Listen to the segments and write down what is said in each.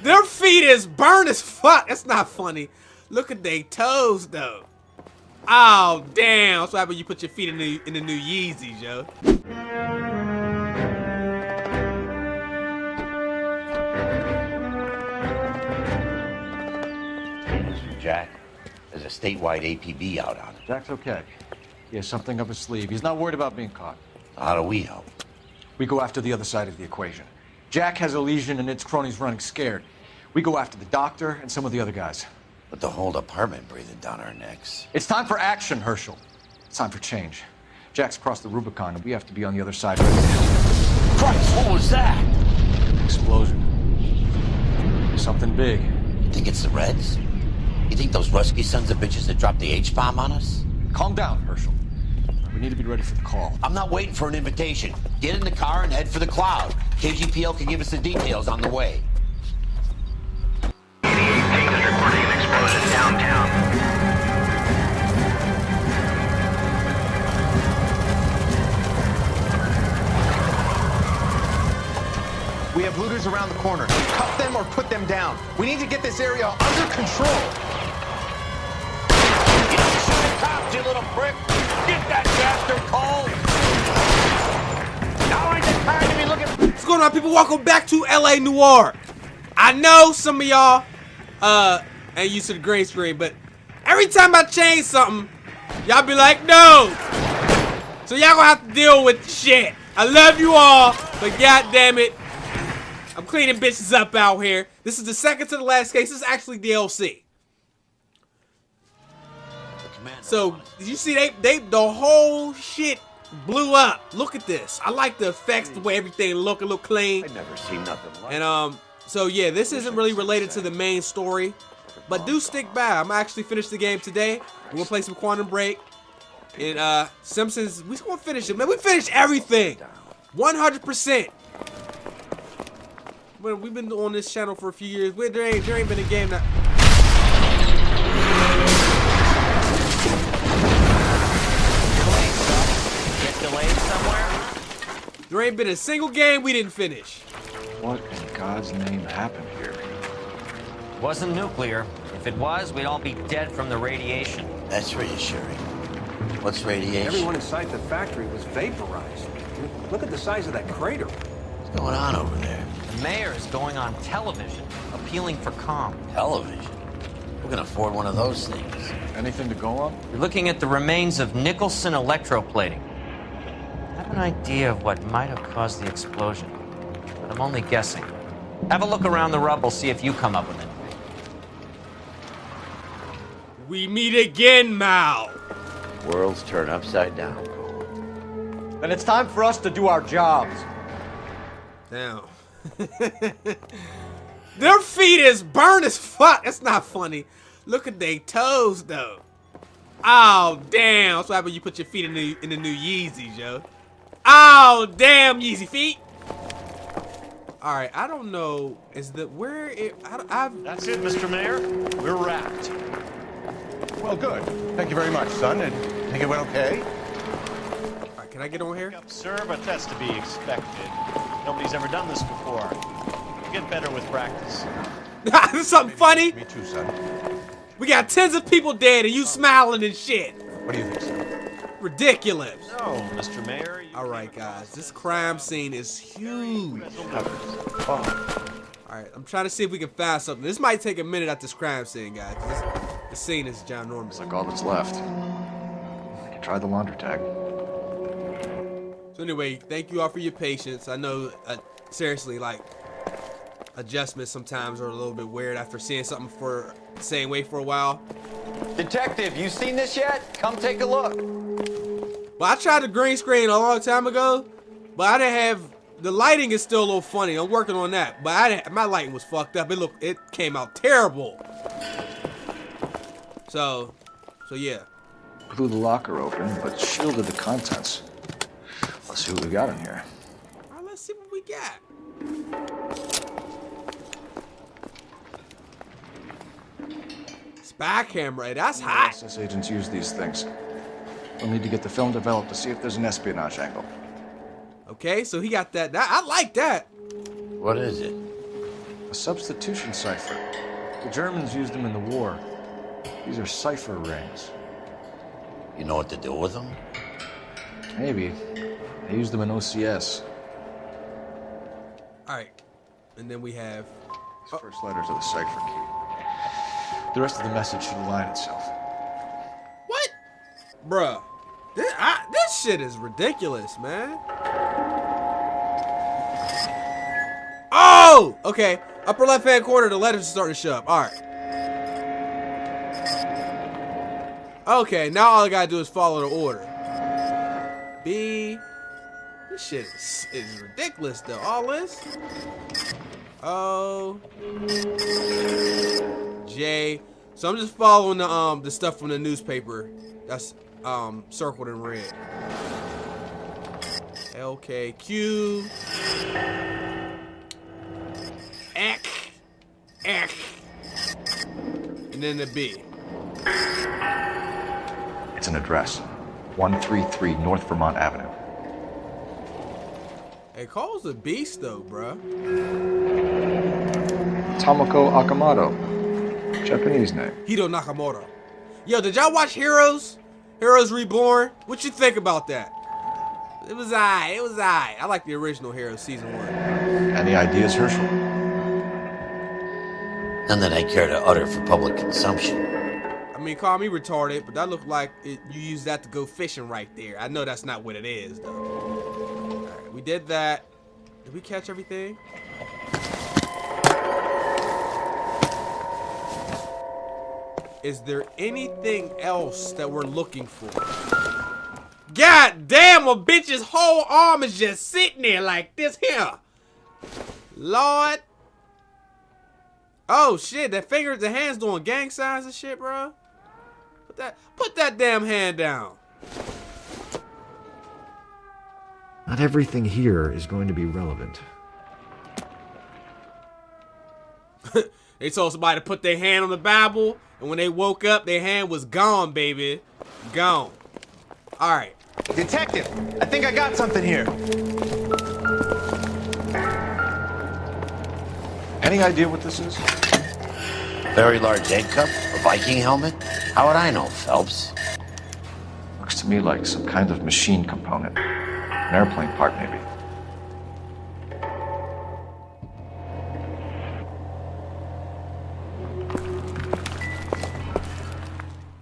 Their feet is burned as fuck. That's not funny. Look at their toes though. Oh damn! That's what happens when you put your feet in the new Yeezys, yo. Jack, there's a statewide APB out on it. Jack's okay. He has something up his sleeve. He's not worried about being caught. How do we help? We go after the other side of the equation. Jack has a legion and its cronies running scared. We go after the doctor and some of the other guys. But the whole department breathing down our necks. It's time for action, Herschel. It's time for change. Jack's crossed the Rubicon and we have to be on the other side right now. Christ, what was that? Explosion. Something big. You think it's the Reds? You think those Rusky sons of bitches that dropped the H-bomb on us? Calm down, Herschel. We need to be ready for the call. I'm not waiting for an invitation. Get in the car and head for the cloud. KGPL can give us the details on the way. 88 is reporting an explosion downtown. We have looters around the corner. Cuff them or put them down. We need to get this area under control. You don't shoot the cops, you little prick! Get that bastard cold! Now ain't the time to be looking. What's going on, people? Welcome back to LA Noire. I know some of y'all ain't used to the green screen, but every time I change something, y'all be like, no! So y'all gonna have to deal with the shit. I love you all, but god damn it, I'm cleaning bitches up out here. This is the second to the last case. This is actually DLC. So you see, they the whole shit blew up. Look at this. I like the effects, the way everything look a little clean. I've never seen nothing like And so yeah, this isn't really related to the main story, but do stick by. I'm actually finished the game today. We're gonna play some Quantum Break. And Simpsons, we gonna finish it, man. We finished everything, 100%. We've been on this channel for a few years. There ain't been a game that. Delayed somewhere? There ain't been a single game we didn't finish. What in God's name happened here? Wasn't nuclear. If it was, we'd all be dead from the radiation. That's reassuring. What's radiation? Everyone inside the factory was vaporized. Look at the size of that crater. What's going on over there? The mayor is going on television, appealing for calm. Television? Who can afford one of those things? Anything to go on? We're looking at the remains of Nicholson electroplating. I have an idea of what might have caused the explosion, but I'm only guessing. Have a look around the rubble, see if you come up with it. We meet again, Mal. Worlds turn upside down. Then it's time for us to do our jobs. Now, their feet is burned as fuck. That's not funny. Look at their toes though. Oh damn! That's what happens when you put your feet in the new Yeezys, yo. Oh damn, Yeezy feet. All right, I don't know. Is that where it? That's it, Mr. Mayor. We're wrapped. Well, good. Thank you very much, son. And think it went okay? All right, can I get on here? Up, sir, but that's to be expected. Nobody's ever done this before. You get better with practice. This is something funny. Me too, son. We got tens of people dead and you smiling and shit. What do you think, son? Ridiculous. No, Mr. Mayor. All right, guys, this crime scene is huge. Oh. All right, I'm trying to see if we can find something. This might take a minute at this crime scene, guys. This scene is ginormous. It's like all that's left. I can try the laundry tag. So anyway, thank you all for your patience. I know, seriously, like, adjustments sometimes are a little bit weird after seeing something for the same way for a while. Detective, you seen this yet? Come take a look. Well, I tried the green screen a long time ago, but I didn't have, the lighting is still a little funny. I'm working on that, but my lighting was fucked up. It came out terrible. So yeah. Blew the locker open, but shielded the contents. Let's see what we got in here. All right, let's see what we got. Spy camera, that's hot. SS agents use these things. We'll need to get the film developed to see if there's an espionage angle. Okay, so he got that. I like that. What is it? A substitution cipher. The Germans used them in the war. These are cipher rings. You know what to do with them? Maybe. They used them in OCS. Alright. And then we have... These first letters are the cipher key. The rest of the message should align itself. What? Bruh. This shit is ridiculous, man. Oh! Okay. Upper left-hand corner, the letters are starting to show up. Alright. Okay, now all I gotta do is follow the order. B. This shit is ridiculous, though. All this. O. J. So I'm just following the stuff from the newspaper. That's circled in red. L, K, Q. X. And then the B. It's an address. 133 North Vermont Avenue. Hey, calls a beast though, bruh. Tomoko Akamoto. Japanese name. Hiro Nakamoto. Yo, did y'all watch Heroes? Heroes Reborn? What you think about that? It was aight. It was aight. I like the original Heroes season 1. Any ideas, Herschel? None that I care to utter for public consumption. I mean, call me retarded, but that looked like you used that to go fishing right there. I know that's not what it is, though. Alright, we did that. Did we catch everything? Is there anything else that we're looking for? God damn, a bitch's whole arm is just sitting there like this here. Lord. Oh shit, that finger, the hand's doing gang signs and shit, bro. Put that damn hand down. Not everything here is going to be relevant. They told somebody to put their hand on the Bible, and when they woke up, their hand was gone, baby. Gone. Alright. Detective, I think I got something here. Any idea what this is? Very large egg cup? A Viking helmet? How would I know, Phelps? Looks to me like some kind of machine component. An airplane part, maybe.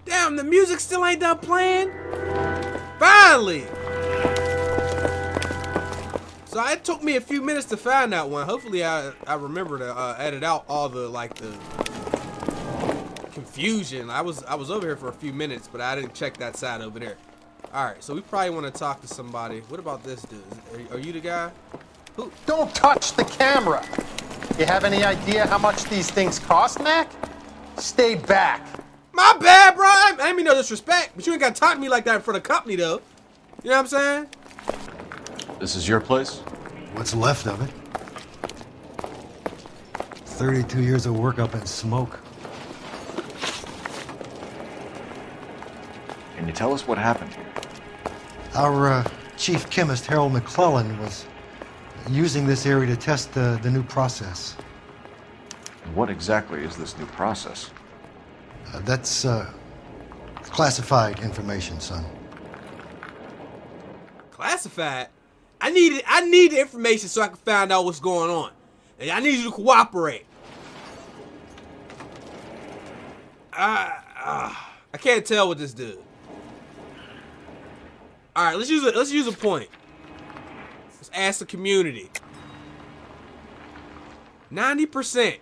Damn, the music still ain't done playing? Finally! So it took me a few minutes to find that one. Hopefully I remember to edit out all the confusion. I was over here for a few minutes, but I didn't check that side over there. Alright, so we probably want to talk to somebody. What about this dude? Are you the guy? Who? Don't touch the camera. You have any idea how much these things cost, Mac? Stay back. My bad, bro. I ain't mean no disrespect, but you ain't got to talk to me like that in front of the company, though. You know what I'm saying? This is your place? What's left of it. 32 years of work up in smoke. Can you tell us what happened here? Our chief chemist, Harold McClellan, was using this area to test the new process. And what exactly is this new process? That's classified information, son. Classified? I need the information so I can find out what's going on. And I need you to cooperate. I can't tell with this dude. All right, let's use a point. Let's ask the community. 90%.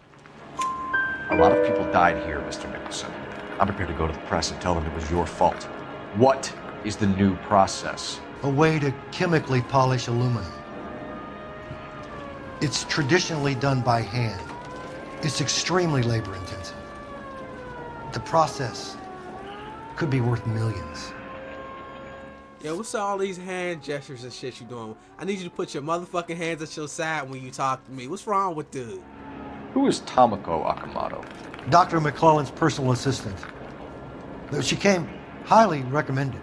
A lot of people died here, Mr. Nicholson. I'm prepared to go to the press and tell them it was your fault. What is the new process? A way to chemically polish aluminum. It's traditionally done by hand. It's extremely labor intensive. The process could be worth millions. Yo, what's all these hand gestures and shit you doing? I need you to put your motherfucking hands at your side when you talk to me. What's wrong with dude? Who is Tomoko Akamoto? Dr. McClellan's personal assistant. She came highly recommended.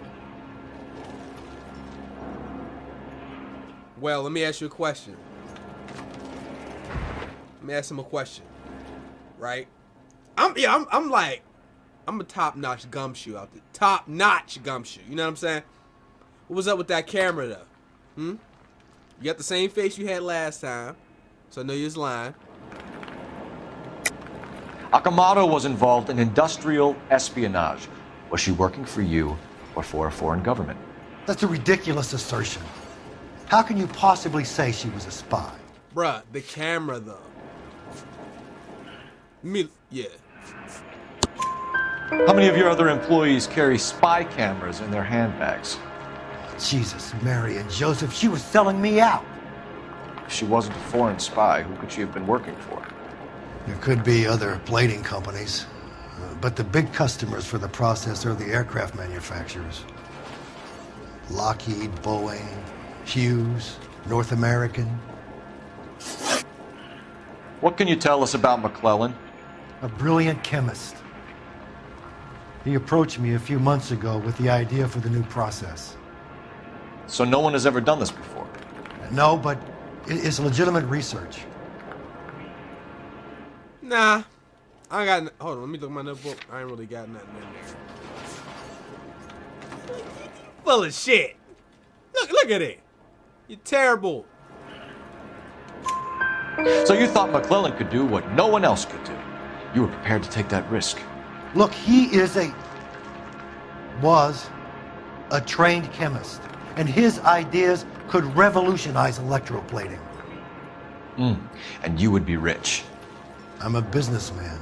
Well, let me ask you a question. Let me ask him a question. Right? I'm a top-notch gumshoe out there. Top-notch gumshoe. You know what I'm saying? What was up with that camera though? You got the same face you had last time, so I know you was lying. Akamoto was involved in industrial espionage. Was she working for you or for a foreign government? That's a ridiculous assertion. How can you possibly say she was a spy? Bruh, the camera though. Yeah. How many of your other employees carry spy cameras in their handbags? Jesus, Mary and Joseph, she was selling me out. If she wasn't a foreign spy, who could she have been working for? There could be other plating companies, but the big customers for the process are the aircraft manufacturers. Lockheed, Boeing, Hughes, North American. What can you tell us about McClellan? A brilliant chemist. He approached me a few months ago with the idea for the new process. So no one has ever done this before? No, but it's legitimate research. Nah. I got... Hold on, let me look at my notebook. I ain't really got nothing in there. Full of shit. Look at it. You're terrible. So you thought McClellan could do what no one else could do. You were prepared to take that risk. Look, he was a trained chemist, and his ideas could revolutionize electroplating. And you would be rich. I'm a businessman.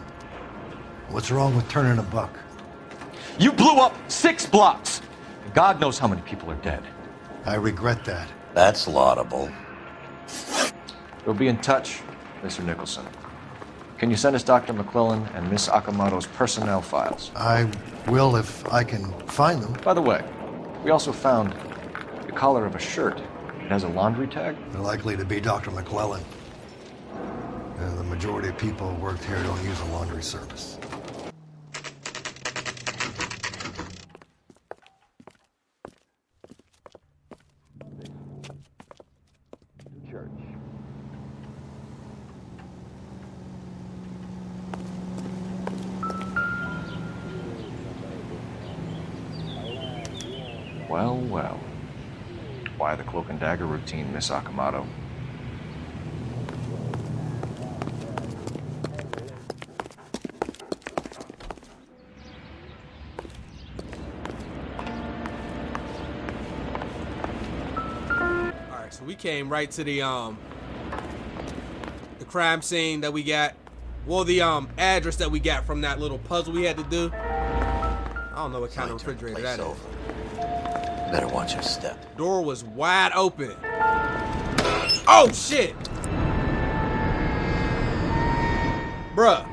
What's wrong with turning a buck? You blew up 6 blocks! And God knows how many people are dead. I regret that. That's laudable. We'll be in touch, Mr. Nicholson. Can you send us Dr. McClellan and Miss Akamoto's personnel files? I will if I can find them. By the way, we also found the collar of a shirt. It has a laundry tag. They're likely to be Dr. McClellan. The majority of people who worked here don't use a laundry service. Well, well. Why the cloak and dagger routine, Miss Akamoto? Alright, so we came right to the crime scene that we got. Well, the address that we got from that little puzzle we had to do. I don't know what kind of refrigerator that is. Better watch your step. Door was wide open. Oh shit! Bruh.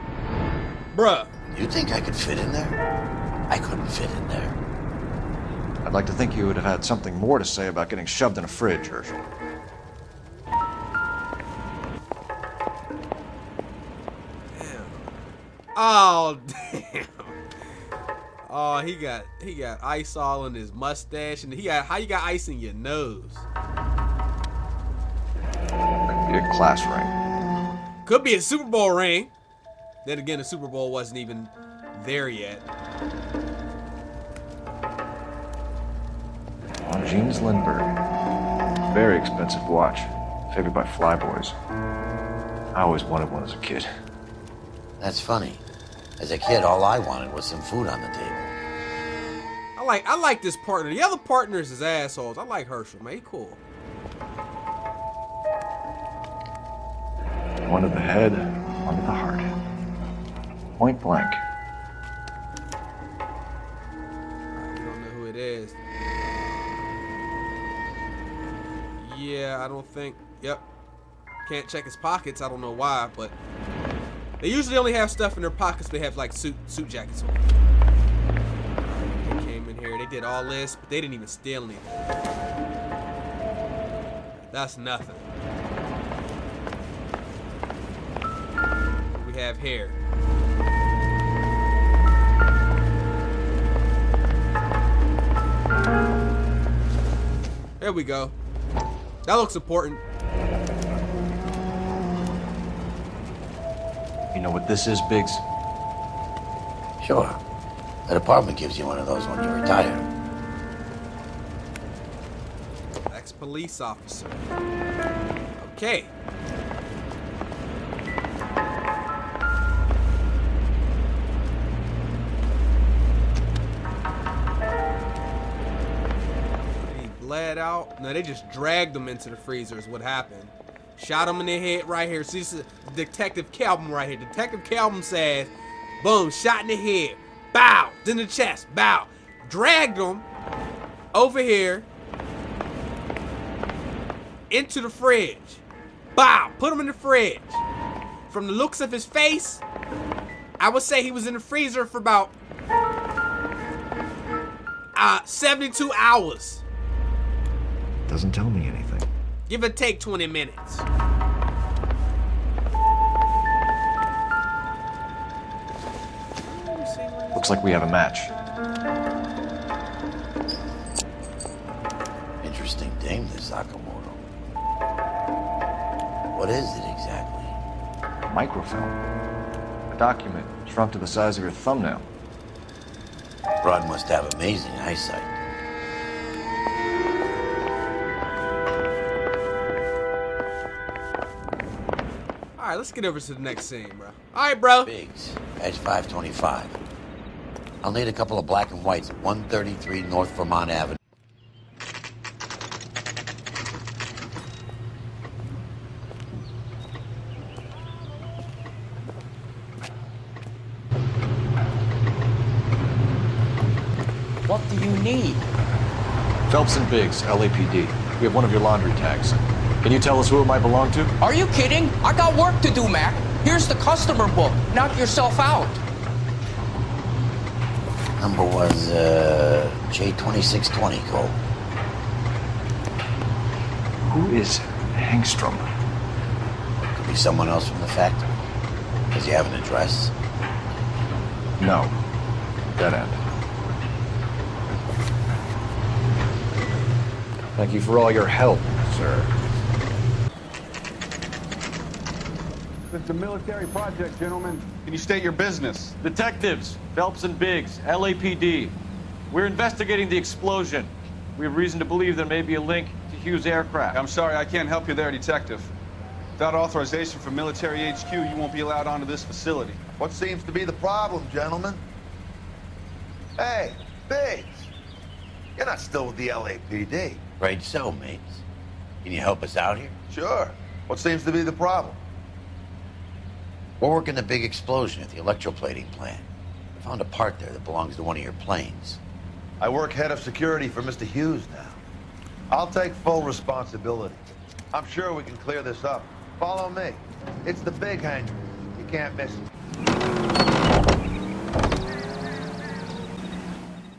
You think I could fit in there? I couldn't fit in there. I'd like to think you would have had something more to say about getting shoved in a fridge, Herschel. Damn. Oh damn. Oh, he got ice all in his mustache, and how you got ice in your nose? Could be a class ring. Could be a Super Bowl ring. Then again, the Super Bowl wasn't even there yet. Jeans Lindbergh. Very expensive watch. Favored by flyboys. I always wanted one as a kid. That's funny. As a kid, all I wanted was some food on the table. I like this partner. The other partners is assholes. I like Herschel, man. He cool. One to the head, one to the heart. Point blank. We don't know who it is. Yeah, I don't think. Yep. Can't check his pockets. I don't know why, but they usually only have stuff in their pockets. They have like suit jackets on. They came in here. They did all this, but they didn't even steal anything. That's nothing. We have hair. There we go. That looks important. You know what this is, Biggs? Sure. The department gives you one of those when you retire. Ex-police officer. Okay. He bled out. No, they just dragged him into the freezer is what happened. Shot him in the head right here. See, this is Detective Calvin right here. Detective Calvin says, boom, shot in the head. Bow. Then the chest. Bow. Dragged him over here into the fridge. Bow. Put him in the fridge. From the looks of his face, I would say he was in the freezer for about 72 hours. Doesn't tell me anything. Give or take 20 minutes. Looks like we have a match. Interesting dame, this Sakamoto. What is it exactly? Microfilm. A document shrunk to the size of your thumbnail. Broad must have amazing eyesight. All right, let's get over to the next scene, bro. All right, bro. Biggs, edge 525. I'll need a couple of black and whites at 133 North Vermont Avenue. What do you need? Phelps and Biggs, LAPD. We have one of your laundry tags. Can you tell us who it might belong to? Are you kidding? I got work to do, Mac. Here's the customer book. Knock yourself out. Number was J2620, Cole. Who is Hangstrom? Could be someone else from the factory. Does he have an address? No. Dead end. Thank you for all your help, sir. It's a military project, gentlemen. Can you state your business? Detectives, Phelps and Biggs, LAPD. We're investigating the explosion. We have reason to believe there may be a link to Hughes' aircraft. I'm sorry, I can't help you there, Detective. Without authorization from military HQ, you won't be allowed onto this facility. What seems to be the problem, gentlemen? Hey, Biggs. You're not still with the LAPD. Right so, mates. Can you help us out here? Sure. What seems to be the problem? We're working the big explosion at the electroplating plant. I found a part there that belongs to one of your planes. I work head of security for Mr. Hughes now. I'll take full responsibility. I'm sure we can clear this up. Follow me. It's the big hangar. You can't miss it.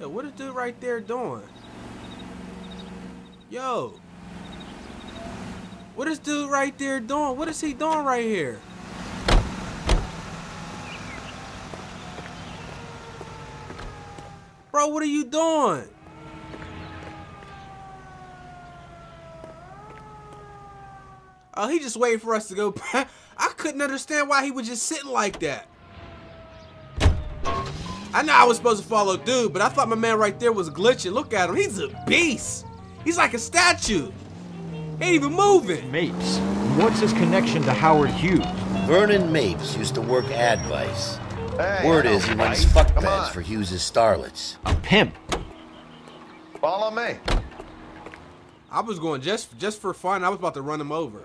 Yo, what is dude right there doing? Yo. What is dude right there doing? What is he doing right here? Bro, what are you doing? Oh, he just waited for us to go. I couldn't understand why he was just sitting like that. I know I was supposed to follow dude, but I thought my man right there was glitching. Look at him. He's a beast. He's like a statue. He ain't even moving. Mapes. What's his connection to Howard Hughes? Vernon Mapes used to work Advice. Hey, Word is he runs fuck beds for Hughes' starlets. A pimp. Follow me. I was going just for fun. I was about to run him over.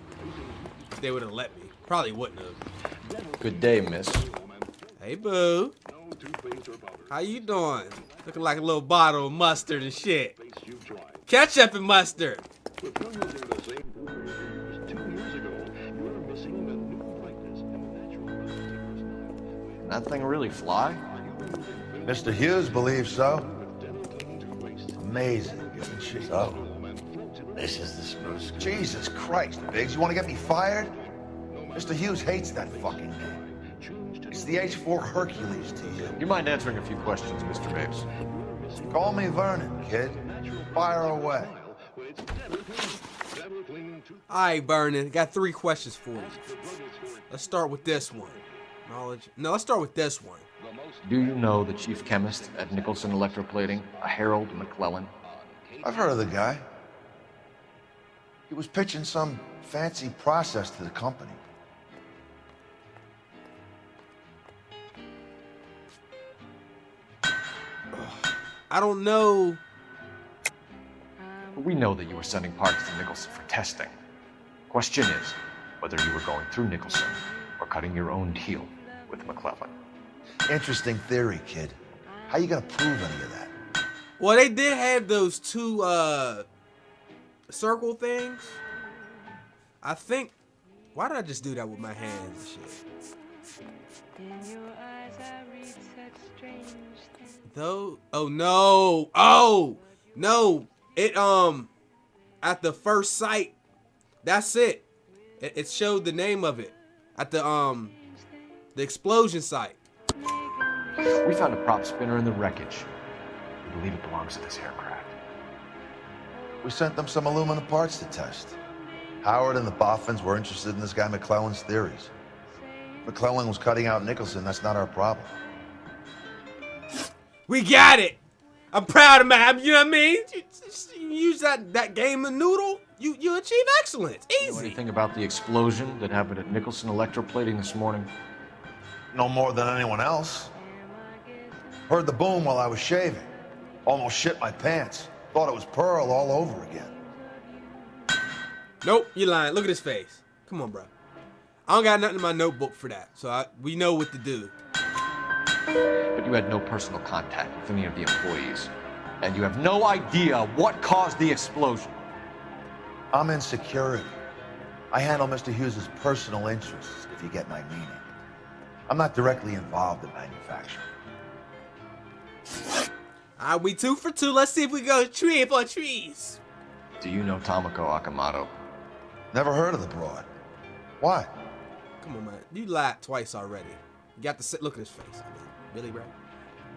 If they would have let me. Probably wouldn't have. Good day, miss. Hey, boo. How you doing? Looking like a little bottle of mustard and shit. Ketchup and mustard. That thing really fly? Mr. Hughes believes so. Amazing, isn't she? So, this is the spruce. Jesus Christ, Biggs, you want to get me fired? Mr. Hughes hates that fucking name. It's the H-4 Hercules to you. You mind answering a few questions, Mr. Mapes? Call me Vernon, kid. Fire away. Alright, Vernon. Got 3 questions for you. Let's start with this one. Knowledge. No, let's start with this one. Do you know the chief chemist at Nicholson Electroplating, a Harold McClellan? I've heard of the guy. He was pitching some fancy process to the company. I don't know. We know that you were sending parts to Nicholson for testing. Question is whether you were going through Nicholson or cutting your own deal with McClellan. Interesting theory, kid. How you gonna prove any of that? Well, they did have those two circle things. I think. Why did I just do that with my hands and shit? Though. Oh no. Oh no. It at the first sight. That's it. It showed the name of it at the explosion site. We found a prop spinner in the wreckage. We believe it belongs to this aircraft. We sent them some aluminum parts to test. Howard and the Boffins were interested in this guy McClellan's theories. McClellan was cutting out Nicholson. That's not our problem. We got it. I'm proud of my. You know what I mean? You use that game of noodle. You achieve excellence. Easy. Know anything about the explosion that happened at Nicholson Electroplating this morning? No more than anyone else. Heard the boom while I was shaving. Almost shit my pants. Thought it was Pearl all over again. Nope, you're lying. Look at his face. Come on, bro. I don't got nothing in my notebook for that, so we know what to do. But you had no personal contact with any of the employees, and you have no idea what caused the explosion. I'm in security. I handle Mr. Hughes' personal interests, if you get my meaning. I'm not directly involved in manufacturing. We 2 for 2. Let's see if we go tree for trees. Do you know Tomoko Akamoto? Never heard of the broad. Why? Come on, man. You lied twice already. You got to look at his face. I mean, Billy, bro.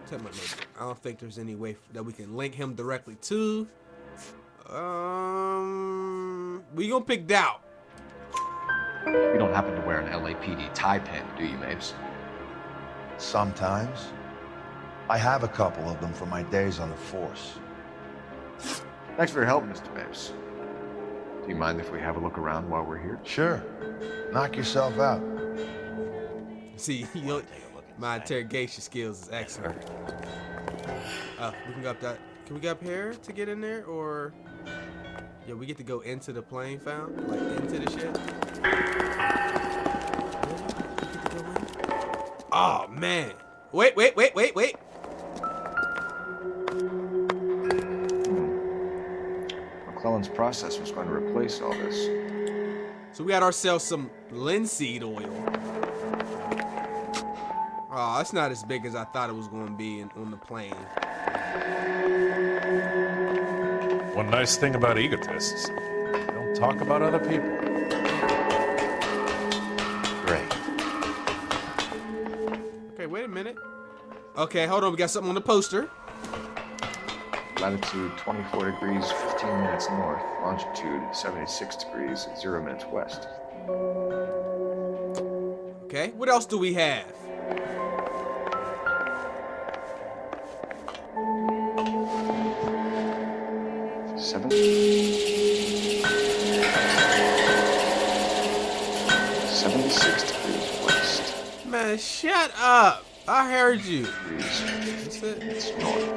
Tell my notebook. I don't think there's any way that we can link him directly to. We gonna pick Doubt. You don't happen to wear an LAPD tie pin, do you, Mapes? Sometimes. I have a couple of them from my days on the force. Thanks for your help, Mr. Mapes. Do you mind if we have a look around while we're here? Sure. Knock yourself out. See, my interrogation skills is excellent. We can go up that. Can we go up here to get in there, or yeah, we get to go into the plane found, like into the shit. Oh man! Wait! McClellan's process was going to replace all this. So we got ourselves some linseed oil. Oh, it's not as big as I thought it was going to be on the plane. One nice thing about egotists, they don't talk about other people. Great. Okay, wait a minute. Okay, hold on. We got something on the poster. Latitude 24 degrees, 15 minutes north. Longitude 76 degrees, 0 minutes west. Okay, what else do we have? Seven. 76 degrees west. Man, shut up. I heard you. That's it. It's north.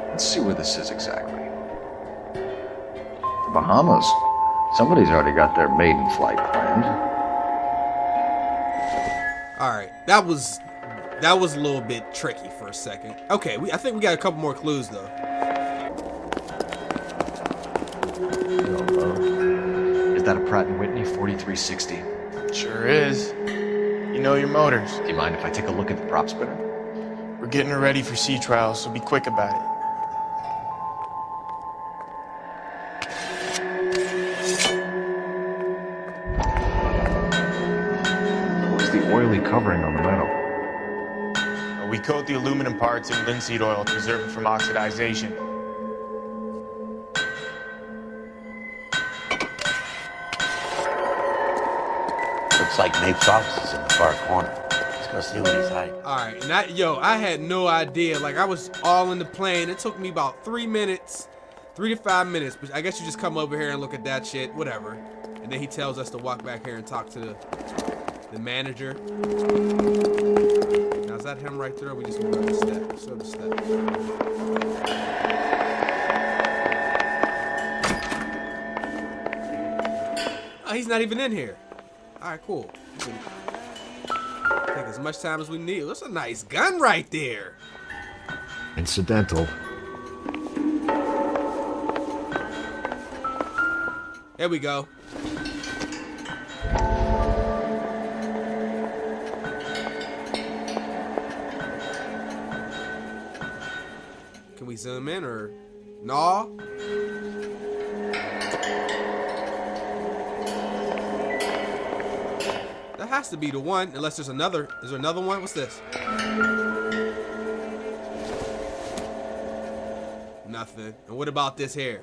Let's see where this is exactly. The Bahamas. Somebody's already got their maiden flight planned. All right, that was a little bit tricky for a second. Okay, I think we got a couple more clues though. Is that a Pratt & Whitney 4360? Sure is. You know your motors. Do you mind if I take a look at the prop spinner? We're getting her ready for sea trials, so be quick about it. What's the oily covering on the metal? We coat the aluminum parts in linseed oil to preserve it from oxidization. Looks like Nape's office is in the far corner. Let's go see what he's hiding. Alright, and I had no idea. Like, I was all in the plane. It took me about 3 minutes, 3 to 5 minutes. But I guess you just come over here and look at that shit, whatever. And then he tells us to walk back here and talk to the manager. Now, is that him right there, or we just move up the step? So the steps. Oh, he's not even in here. Alright, cool. Take as much time as we need. That's a nice gun right there. Incidental. There we go. Can we zoom in or no? That has to be the one, unless there's another. Is there another one? What's this? Nothing. And what about this here?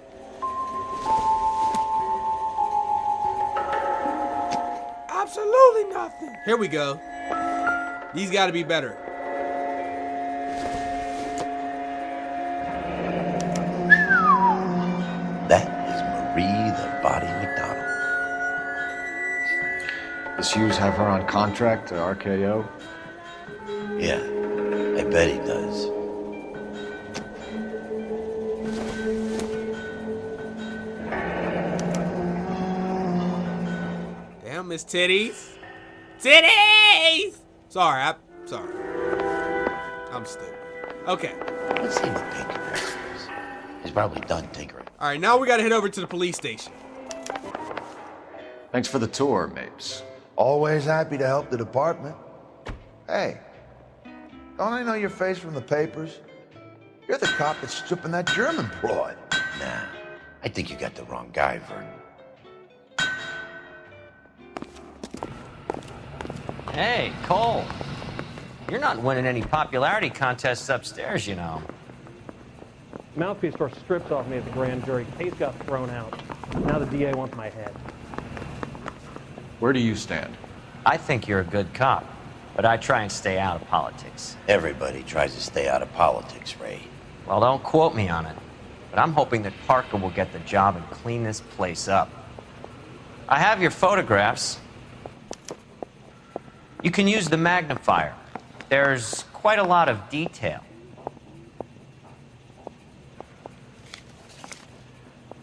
Absolutely nothing. Here we go. These got to be better. That is Marie the Body McDonald. Does Hughes have her on contract to RKO? Yeah, I bet he does. Damn, Miss Titties. Titties! Sorry, I'm sorry. I'm stupid. Okay. Let's see what Tinker is. He's probably done tinkering. All right, now we got to head over to the police station. Thanks for the tour, Mapes. Always happy to help the department. Hey, don't I know your face from the papers? You're the cop that's stripping that German broad. Nah, I think you got the wrong guy, Vernon. Hey, Cole. You're not winning any popularity contests upstairs, you know. Mouthpiece store strips off me at the grand jury. Case got thrown out. Now the DA wants my head. Where do you stand? I think you're a good cop, but I try and stay out of politics. Everybody tries to stay out of politics, Ray. Well, don't quote me on it, but I'm hoping that Parker will get the job and clean this place up. I have your photographs. You can use the magnifier. There's quite a lot of detail.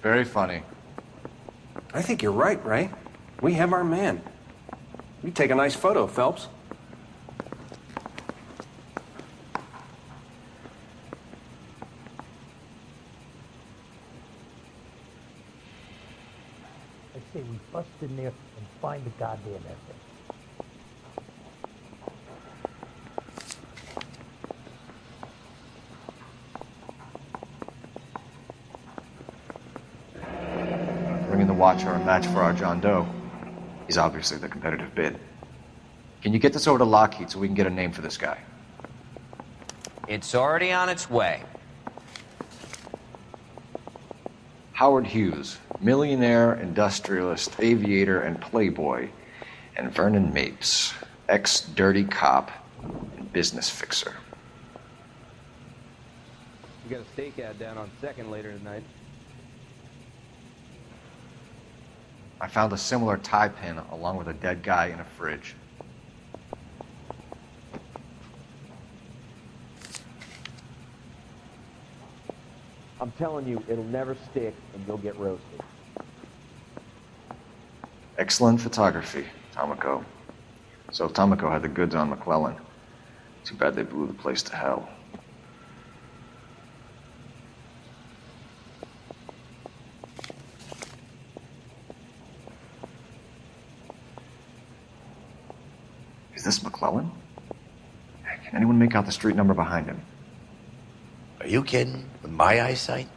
Very funny. I think you're right, Ray. We have our man. You take a nice photo, Phelps. I say we bust in there and find the goddamn essay. Bringing the Watcher a match for our John Doe. He's obviously the competitive bid. Can you get this over to Lockheed so we can get a name for this guy? It's already on its way. Howard Hughes, millionaire, industrialist, aviator, and playboy, and Vernon Mapes, ex-dirty cop and business fixer. You got a stakeout down on 2nd later tonight. I found a similar tie pin along with a dead guy in a fridge. I'm telling you, it'll never stick and you'll get roasted. Excellent photography, Tomoko. So Tomoko had the goods on McClellan. Too bad they blew the place to hell. Is this McClellan? Can anyone make out the street number behind him? Are you kidding? With my eyesight?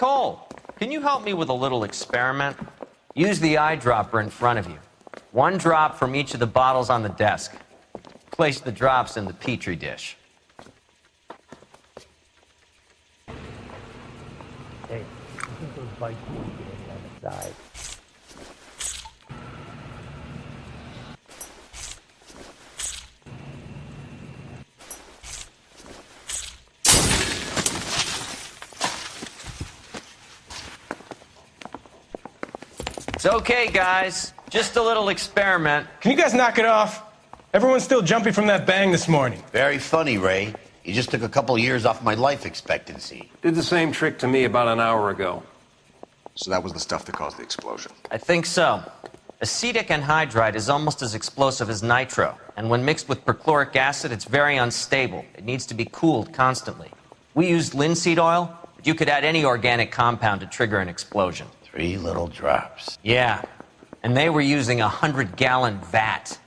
Cole, can you help me with a little experiment? Use the eyedropper in front of you. 1 drop from each of the bottles on the desk. Place the drops in the petri dish. Hey, I think those bikes will get in on the side. It's okay, guys. Just a little experiment. Can you guys knock it off? Everyone's still jumpy from that bang this morning. Very funny, Ray. You just took a couple years off my life expectancy. Did the same trick to me about an hour ago. So that was the stuff that caused the explosion. I think so. Acetic anhydride is almost as explosive as nitro, and when mixed with perchloric acid, it's very unstable. It needs to be cooled constantly. We used linseed oil, but you could add any organic compound to trigger an explosion. 3 little drops. Yeah, and they were using a 100-gallon vat.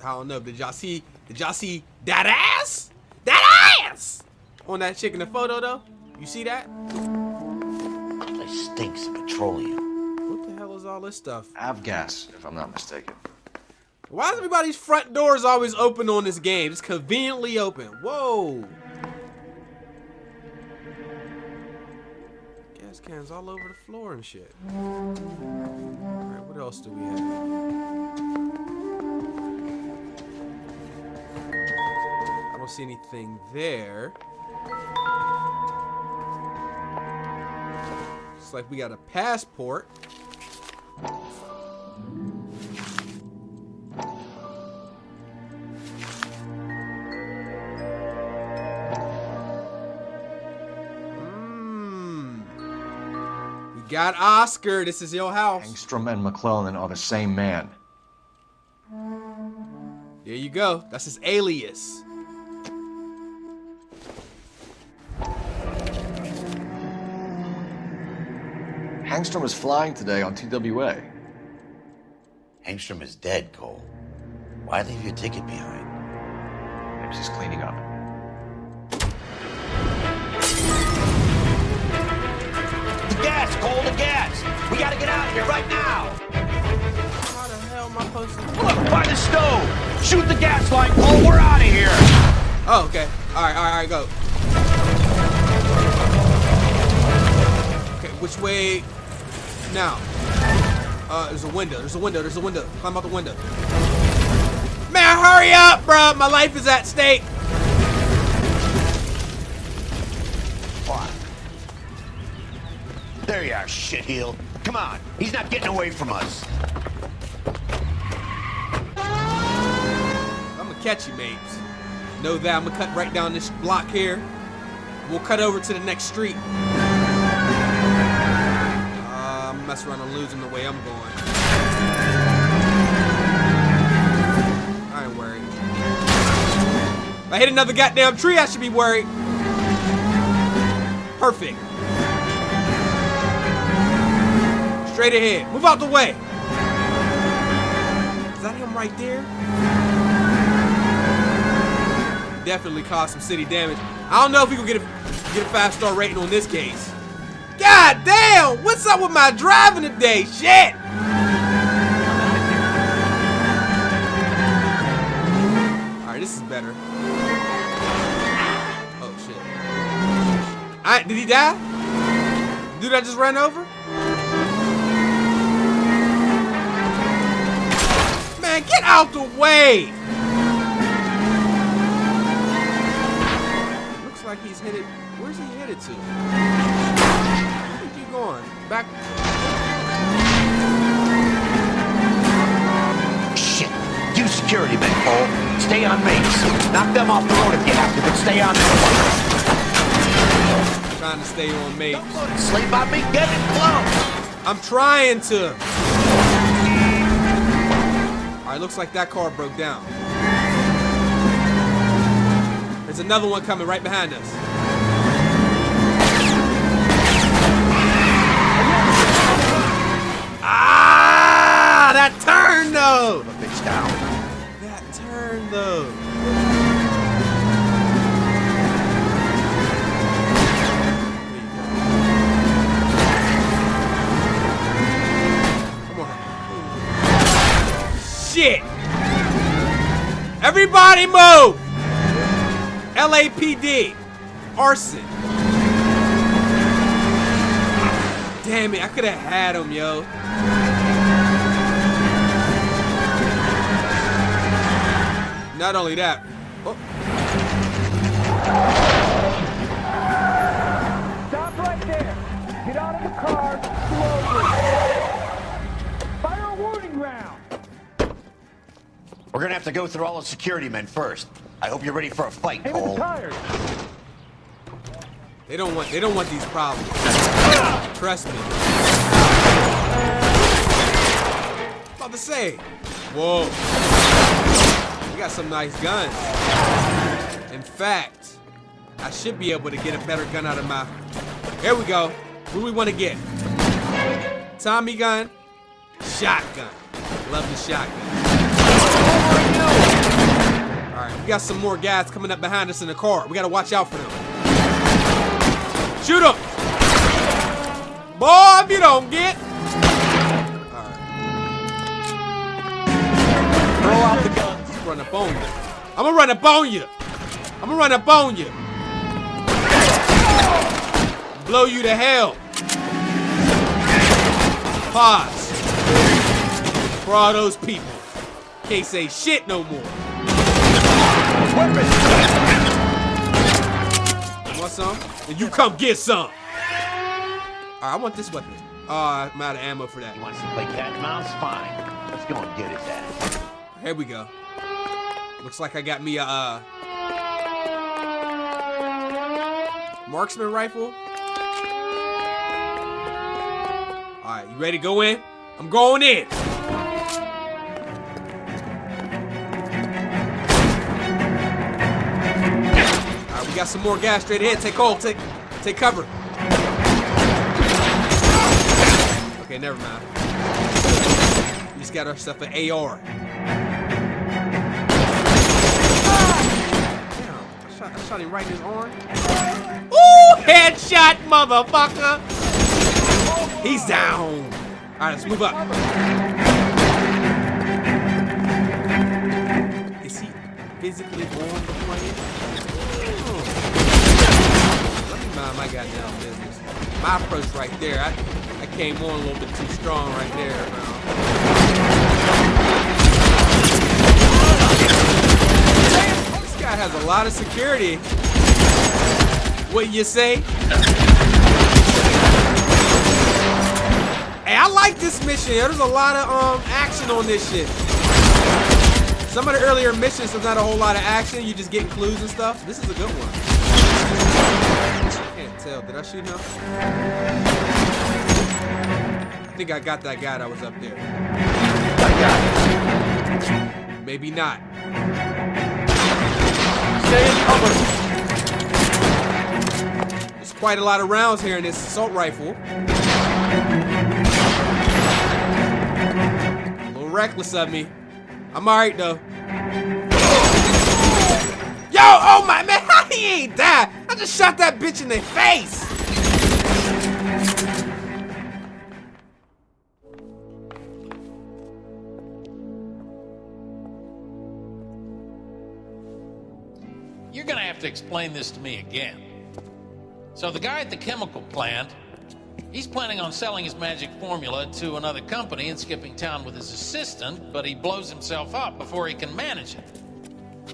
I don't know. Did y'all see that ass? That ass on that chick in the photo though? You see that? It stinks of petroleum. What the hell is all this stuff? Avgas, if I'm not mistaken. Why is everybody's front doors always open on this game? It's conveniently open. Whoa. Gas cans all over the floor and shit. Alright, what else do we have? I don't see anything there. Looks like we got a passport. We got Oscar. This is your house. Engstrom and McClellan are the same man. There you go. That's his alias. Engstrom is flying today on TWA. Engstrom is dead, Cole. Why leave your ticket behind? Maybe he's cleaning up. The gas, Cole, the gas! We gotta get out of here right now! How the hell am I supposed to... Look, by the stove! Shoot the gas line, Cole, we're out of here! Oh, okay. Alright, go. Okay, which way... Now, there's a window. Climb out the window. Man, hurry up, bro. My life is at stake. What? There you are, shitheel. Come on, he's not getting away from us. I'm gonna catch you, mates. Know that I'm gonna cut right down this block here. We'll cut over to the next street. Mess around and lose him the way I'm going. I ain't worried. If I hit another goddamn tree, I should be worried. Perfect. Straight ahead. Move out the way. Is that him right there? Definitely caused some city damage. I don't know if we can get a 5-star rating on this case. God damn! What's up with my driving today? Shit! Alright, this is better. Oh shit. Did he die? Dude, I just ran over? Man, get out the way! Looks like he's headed. Where's he headed to? Going back. Shit! You security men, Cole. Stay on mates. Knock them off the road if you have to, but stay on them. Trying to stay on mates. Don't sleep on me. Get it close. I'm trying to. Alright, looks like that car broke down. There's another one coming right behind us. That turn though. Bitch down. That turn though. Shit! Everybody move! LAPD. Arson. Damn it, I could have had him, yo. Not only that. Oh. Stop right there. Get out of the car slowly. Fire a warning round. We're gonna have to go through all the security men first. I hope you're ready for a fight, Cole. They don't want these problems. Trust me. About to say. Whoa. You got some nice guns. In fact, I should be able to get a better gun out of my. Here we go. What do we want to get? Tommy gun. Shotgun. Love the shotgun. Alright, we got some more guys coming up behind us in the car. We gotta watch out for them. Shoot them! Boy, if you don't get. Alright. Throw out the guns. Run up on you. I'm gonna run up on you. I'm gonna run up on you. Blow you to hell. Pause. For all those people. Can't say shit no more. You want some? Then you come get some. Alright, I want this weapon. Oh, I'm out of ammo for that. You want us to play cat and mouse? Fine. Let's go and get his ass. Here we go. Looks like I got me a marksman rifle. Alright, you ready to go in? I'm going in. Alright, we got some more gas straight ahead. Take hold, take cover. Okay, never mind. We just got ourselves an AR. I shot him right in his arm. Ooh, headshot, motherfucker. He's down. All right, let's move up. Is he physically on the plane? Let me mind my goddamn business. My approach right there. I came on a little bit too strong right there, bro. This guy has a lot of security. What you say? Hey, I like this mission. There's a lot of action on this shit. Some of the earlier missions, there's not a whole lot of action. You just getting clues and stuff. This is a good one. I can't tell. Did I shoot him? I think I got that guy that was up there. Maybe not. Stay in cover. There's quite a lot of rounds here in this assault rifle. A little reckless of me. I'm alright though. Yo, oh my man, he ain't died. I just shot that bitch in the face. You're gonna have to explain this to me again. So the guy at the chemical plant, he's planning on selling his magic formula to another company and skipping town with his assistant, but he blows himself up before he can manage it.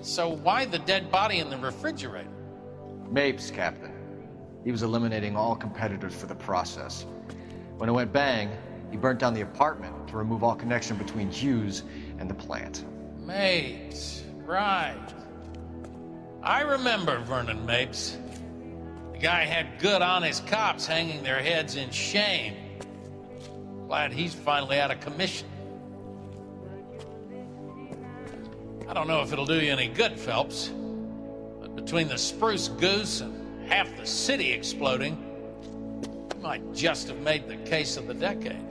So why the dead body in the refrigerator? Mapes, Captain. He was eliminating all competitors for the process. When it went bang, he burnt down the apartment to remove all connection between Hughes and the plant. Mapes, right. I remember Vernon Mapes. The guy had good, honest cops hanging their heads in shame. Glad he's finally out of commission. I don't know if it'll do you any good, Phelps, but between the Spruce Goose and half the city exploding, you might just have made the case of the decade.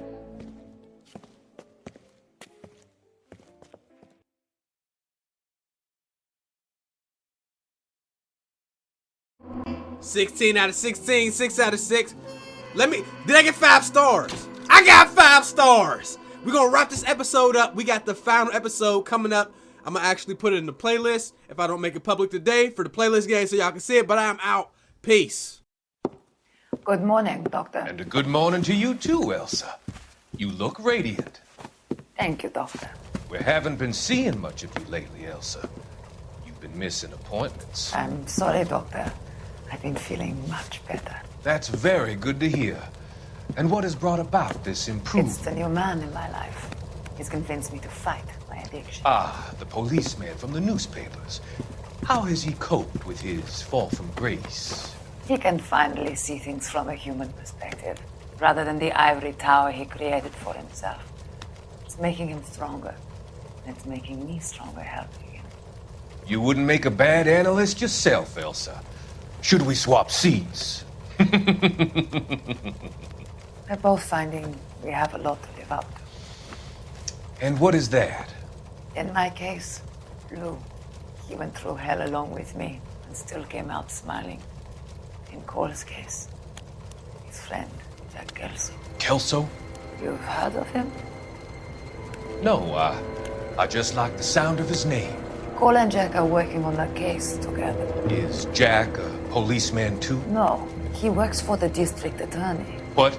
16 out of 16, 6 out of 6. Did I get 5 stars? I got 5 stars. We're gonna wrap this episode up. We got the final episode coming up. I'm gonna actually put it in the playlist if I don't make it public today for the playlist game so y'all can see it, but I'm out. Peace. Good morning, Doctor. And a good morning to you too, Elsa. You look radiant. Thank you, Doctor. We haven't been seeing much of you lately, Elsa. You've been missing appointments. I'm sorry, Doctor. I've been feeling much better. That's very good to hear. And what has brought about this improvement? It's the new man in my life. He's convinced me to fight my addiction. Ah, the policeman from the newspapers. How has he coped with his fall from grace? He can finally see things from a human perspective, rather than the ivory tower he created for himself. It's making him stronger. It's making me stronger helping him. You wouldn't make a bad analyst yourself, Elsa. Should we swap seats? We're both finding we have a lot to live up to. And what is that? In my case, Lou. He went through hell along with me and still came out smiling. In Cole's case, his friend, Jack Kelso. Kelso? You've heard of him? No, I just like the sound of his name. Cole and Jack are working on a case together. Is Jack a policeman too? No, he works for the district attorney. What?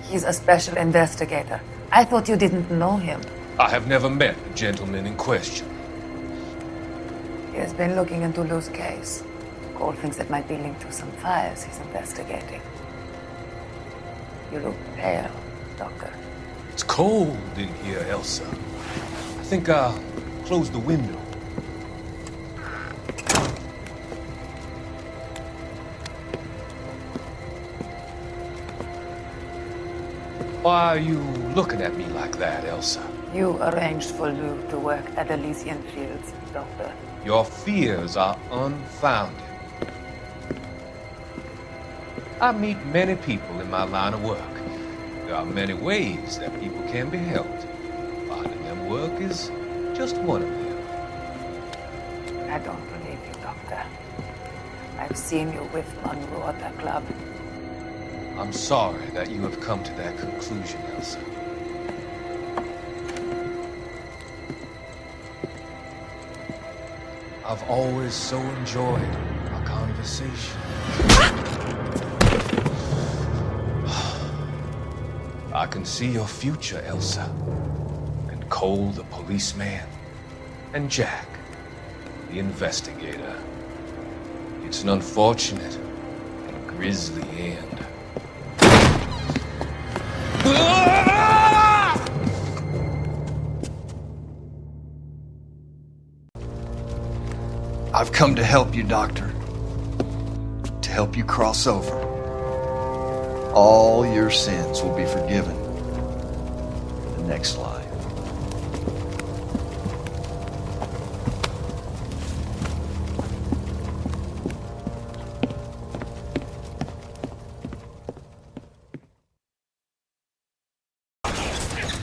He's a special investigator. I thought you didn't know him. I have never met the gentleman in question. He has been looking into Lou's case. Cole thinks it might be linked to some fires he's investigating. You look pale, Doctor. It's cold in here, Elsa. I think I'll close the window. Why are you looking at me like that, Elsa? You arranged for Lou to work at Elysian Fields, Doctor. Your fears are unfounded. I meet many people in my line of work. There are many ways that people can be helped. Finding them work is just one of them. I don't believe you, Doctor. I've seen you with Monroe at the club. I'm sorry that you have come to that conclusion, Elsa. I've always so enjoyed our conversation. I can see your future, Elsa. And Cole, the policeman. And Jack, the investigator. It's an unfortunate and grisly end. I've come to help you, Doctor. To help you cross over. All your sins will be forgiven in the next life.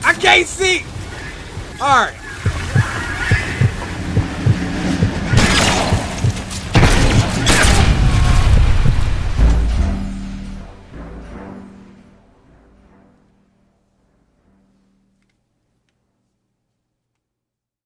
I can't see. All right.